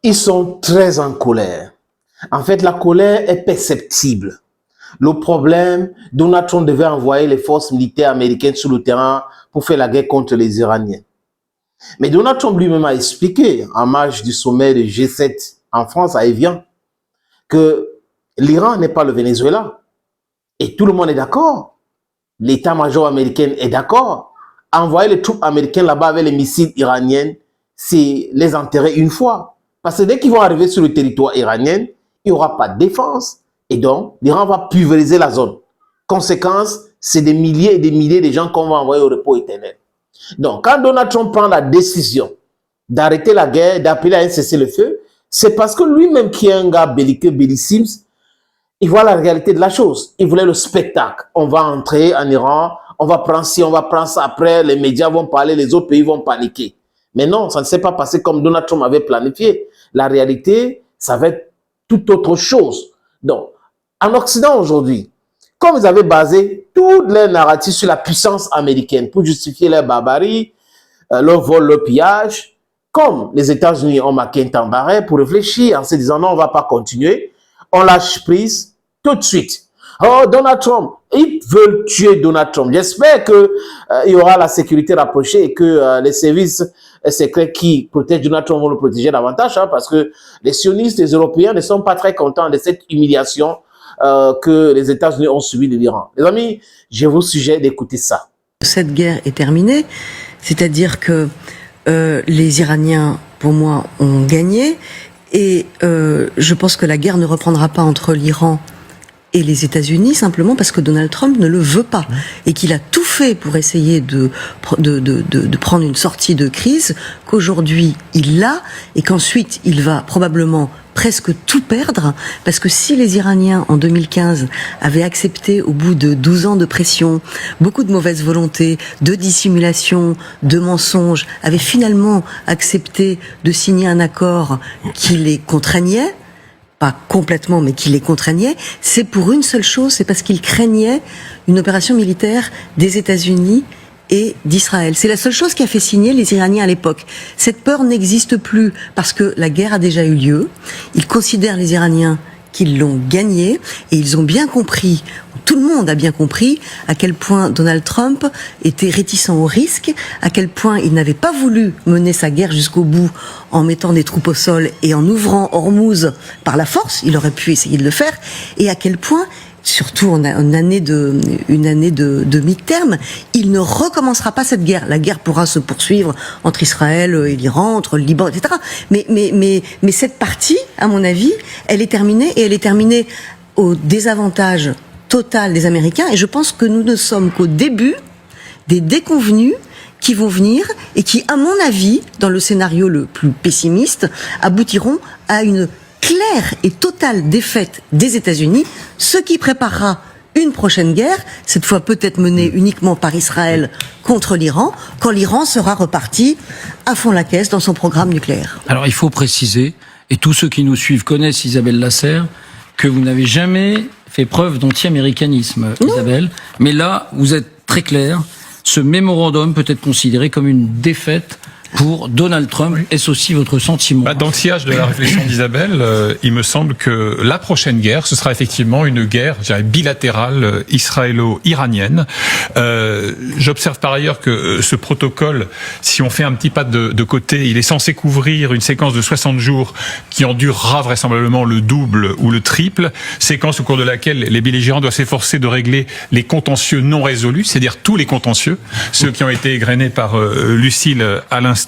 Ils sont très en colère. En fait, la colère est perceptible. Le problème, Donald Trump devait envoyer les forces militaires américaines sur le terrain pour faire la guerre contre les Iraniens. Mais Donald Trump lui-même a expliqué, en marge du sommet du G7 en France, à Evian, que l'Iran n'est pas le Venezuela. Et tout le monde est d'accord. L'état-major américain est d'accord. Envoyer les troupes américaines là-bas avec les missiles iraniens, c'est les enterrer une fois. Parce que dès qu'ils vont arriver sur le territoire iranien, il n'y aura pas de défense. Et donc, l'Iran va pulvériser la zone. Conséquence, c'est des milliers et des milliers de gens qu'on va envoyer au repos éternel. Donc, quand Donald Trump prend la décision d'arrêter la guerre, d'appeler à un cessez-le-feu, c'est parce que lui-même, qui est un gars belliqueux, bellissime, il voit la réalité de la chose. Il voulait le spectacle. On va entrer en Iran, on va prendre ci, on va prendre ça. Après, les médias vont parler, les autres pays vont paniquer. Mais non, ça ne s'est pas passé comme Donald Trump avait planifié. La réalité, ça va être tout autre chose. Donc, en Occident aujourd'hui, comme vous avez basé toutes les narratives sur la puissance américaine pour justifier leur barbarie, leur vol, leur pillage, comme les États-Unis ont marqué un temps d'arrêt pour réfléchir en se disant non, on ne va pas continuer, on lâche prise tout de suite. Oh, Donald Trump, ils veulent tuer Donald Trump. J'espère qu'il y aura la sécurité rapprochée et que les services secrets qui protègent Donald Trump vont le protéger davantage, hein, parce que les sionistes, les Européens ne sont pas très contents de cette humiliation que les États-Unis ont subie de l'Iran. Les amis, je vous suggère d'écouter ça. Cette guerre est terminée, c'est-à-dire que les Iraniens, pour moi, ont gagné, et je pense que la guerre ne reprendra pas entre l'Iran et les États-Unis, simplement parce que Donald Trump ne le veut pas, et qu'il a tout fait pour essayer de prendre une sortie de crise, qu'aujourd'hui il l'a, et qu'ensuite il va probablement presque tout perdre, parce que si les Iraniens en 2015 avaient accepté, au bout de 12 ans de pression, beaucoup de mauvaise volonté, de dissimulation, de mensonges, avaient finalement accepté de signer un accord qui les contraignait, pas complètement, mais qui les contraignait, c'est pour une seule chose, c'est parce qu'ils craignaient une opération militaire des États-Unis et d'Israël. C'est la seule chose qui a fait signer les Iraniens à l'époque. Cette peur n'existe plus parce que la guerre a déjà eu lieu. Ils considèrent, les Iraniens, qu'ils l'ont gagnée, et ils ont bien compris, tout le monde a bien compris, à quel point Donald Trump était réticent au risque, à quel point il n'avait pas voulu mener sa guerre jusqu'au bout en mettant des troupes au sol et en ouvrant Hormuz par la force. Il aurait pu essayer de le faire, et à quel point, surtout en une année de mi-terme, il ne recommencera pas cette guerre. La guerre pourra se poursuivre entre Israël et l'Iran, entre le Liban, etc. Mais cette partie, à mon avis, elle est terminée, et elle est terminée au désavantage total des Américains. Et je pense que nous ne sommes qu'au début des déconvenues qui vont venir et qui, à mon avis, dans le scénario le plus pessimiste, aboutiront à une claire et totale défaite des États-Unis, ce qui préparera une prochaine guerre, cette fois peut-être menée uniquement par Israël contre l'Iran, quand l'Iran sera reparti à fond la caisse dans son programme nucléaire. Alors il faut préciser, et tous ceux qui nous suivent connaissent Isabelle Lasserre, que vous n'avez jamais fait preuve d'anti-américanisme, Isabelle, mais là, vous êtes très clair, ce mémorandum peut être considéré comme une défaite pour Donald Trump. Oui. Est-ce aussi votre sentiment? Dans le sillage de la réflexion d'Isabelle, il me semble que la prochaine guerre, ce sera effectivement une guerre, je dirais, bilatérale israélo-iranienne. J'observe par ailleurs que ce protocole, si on fait un petit pas de côté, il est censé couvrir une séquence de 60 jours qui en durera vraisemblablement le double ou le triple, séquence au cours de laquelle les belligérants doivent s'efforcer de régler les contentieux non résolus, c'est-à-dire tous les contentieux, ceux qui ont été égrenés par Lucille à l'instant.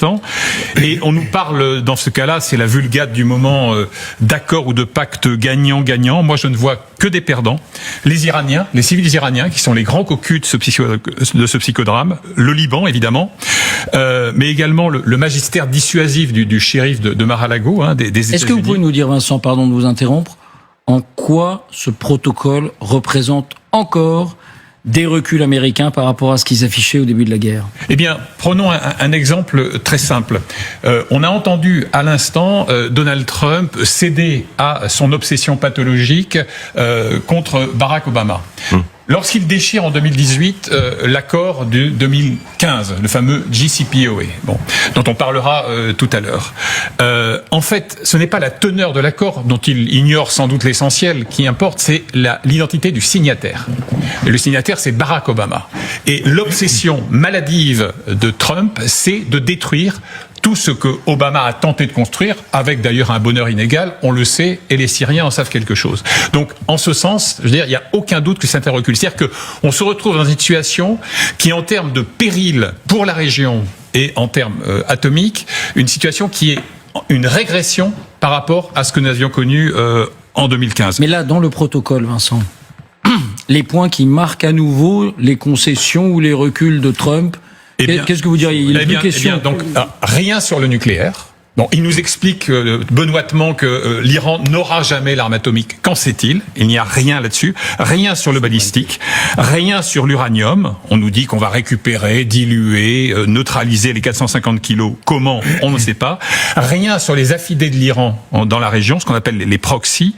Et on nous parle, dans ce cas-là, c'est la vulgate du moment d'accord ou de pacte gagnant-gagnant. Moi, je ne vois que des perdants. Les Iraniens, les civils iraniens, qui sont les grands cocus de ce psychodrame. Le Liban, évidemment. Mais également le magistère dissuasif du shérif de Mar-a-Lago, des États-Unis. Est-ce que vous pouvez nous dire, Vincent, pardon de vous interrompre, en quoi ce protocole représente encore des reculs américains par rapport à ce qu'ils affichaient au début de la guerre? Eh bien, prenons un exemple très simple. On a entendu à l'instant Donald Trump céder à son obsession pathologique contre Barack Obama. lorsqu'il déchire en 2018 l'accord de 2015, le fameux JCPOA, dont on parlera tout à l'heure. En fait, ce n'est pas la teneur de l'accord dont il ignore sans doute l'essentiel qui importe, c'est l'identité du signataire. Et le signataire, c'est Barack Obama. Et l'obsession maladive de Trump, c'est de détruire tout ce que Obama a tenté de construire, avec d'ailleurs un bonheur inégal, on le sait, et les Syriens en savent quelque chose. Donc, en ce sens, je veux dire, il n'y a aucun doute que c'est un recul. C'est-à-dire qu'on se retrouve dans une situation qui, en termes de péril pour la région et en termes atomiques, une situation qui est une régression par rapport à ce que nous avions connu en 2015. Mais là, dans le protocole, Vincent, les points qui marquent à nouveau les concessions ou les reculs de Trump, qu'est-ce que vous diriez? Il y a plus de questions. Donc, rien sur le nucléaire. Bon, il nous explique benoîtement que l'Iran n'aura jamais l'arme atomique. Qu'en sait-il? Il n'y a rien là-dessus. Rien sur le balistique. Rien sur l'uranium. On nous dit qu'on va récupérer, diluer, neutraliser les 450 kilos. Comment? On ne sait pas. Rien sur les affidés de l'Iran dans la région, ce qu'on appelle les proxys.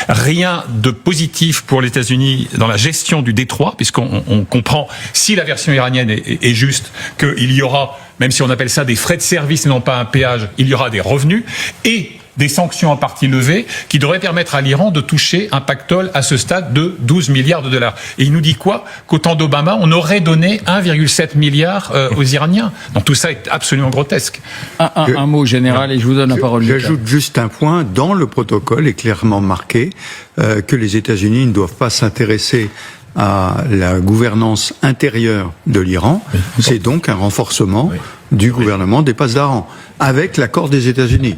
Rien de positif pour les États-Unis dans la gestion du détroit, puisqu'on comprend, si la version iranienne est juste, qu'il y aura, même si on appelle ça des frais de service et non pas un péage, il y aura des revenus et des sanctions en partie levées qui devraient permettre à l'Iran de toucher un pactole à ce stade de 12 milliards de dollars. Et il nous dit quoi? Qu'au temps d'Obama, on aurait donné 1,7 milliard aux Iraniens. Donc tout ça est absolument grotesque. Un mot général et je vous donne la parole. J'ajoute juste un point. Dans le protocole est clairement marqué que les États-Unis ne doivent pas s'intéresser à la gouvernance intérieure de l'Iran. C'est donc un renforcement du gouvernement des passes d'Aran, avec l'accord des États-Unis.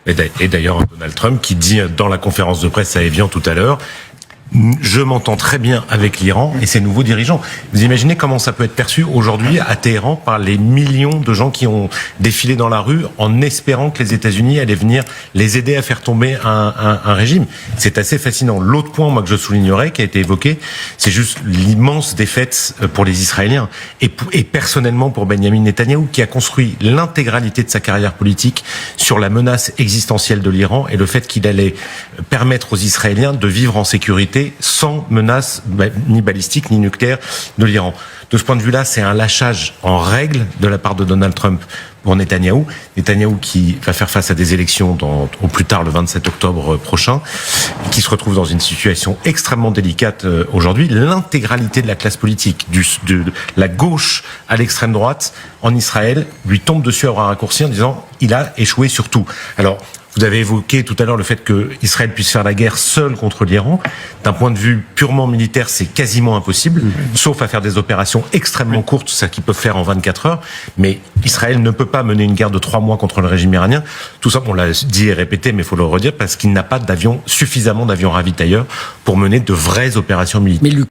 Et d'ailleurs, Donald Trump qui dit dans la conférence de presse à Évian tout à l'heure, je m'entends très bien avec l'Iran et ses nouveaux dirigeants. Vous imaginez comment ça peut être perçu aujourd'hui à Téhéran par les millions de gens qui ont défilé dans la rue en espérant que les États-Unis allaient venir les aider à faire tomber un régime. C'est assez fascinant. L'autre point, moi, que je soulignerais, qui a été évoqué, c'est juste l'immense défaite pour les Israéliens et personnellement pour Benjamin Netanyahou, qui a construit l'intégralité de sa carrière politique sur la menace existentielle de l'Iran et le fait qu'il allait permettre aux Israéliens de vivre en sécurité sans menace ni balistique ni nucléaire de l'Iran. De ce point de vue-là, c'est un lâchage en règle de la part de Donald Trump pour Netanyahou. Netanyahou qui va faire face à des élections au plus tard le 27 octobre prochain, qui se retrouve dans une situation extrêmement délicate aujourd'hui. L'intégralité de la classe politique, de la gauche à l'extrême droite en Israël, lui tombe dessus à bras raccourcis en disant il a échoué sur tout. Alors, vous avez évoqué tout à l'heure le fait que Israël puisse faire la guerre seul contre l'Iran. D'un point de vue purement militaire, c'est quasiment impossible, sauf à faire des opérations extrêmement courtes, ça qu'ils peuvent faire en 24 heures. Mais Israël ne peut pas mener une guerre de 3 mois contre le régime iranien. Tout ça, on l'a dit et répété, mais il faut le redire, parce qu'il n'a pas suffisamment d'avions ravitailleurs pour mener de vraies opérations militaires.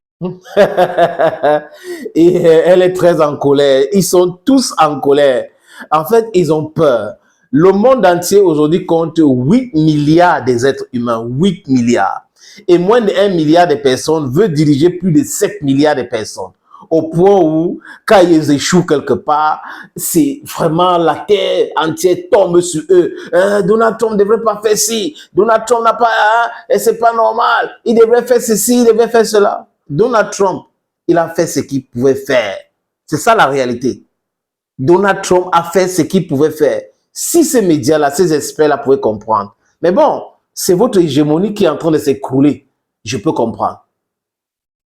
Et elle est très en colère. Ils sont tous en colère. En fait, ils ont peur. Le monde entier aujourd'hui compte 8 milliards des êtres humains, 8 milliards. Et moins de 1 milliard de personnes veut diriger plus de 7 milliards de personnes. Au point où, quand ils échouent quelque part, c'est vraiment la terre entière tombe sur eux. Donald Trump ne devrait pas faire ci. Donald Trump n'a pas, et c'est pas normal. Il devrait faire ceci, il devrait faire cela. Donald Trump, il a fait ce qu'il pouvait faire. C'est ça la réalité. Donald Trump a fait ce qu'il pouvait faire. Si ces médias-là, ces experts-là pouvaient comprendre. Mais bon, c'est votre hégémonie qui est en train de s'écrouler. Je peux comprendre.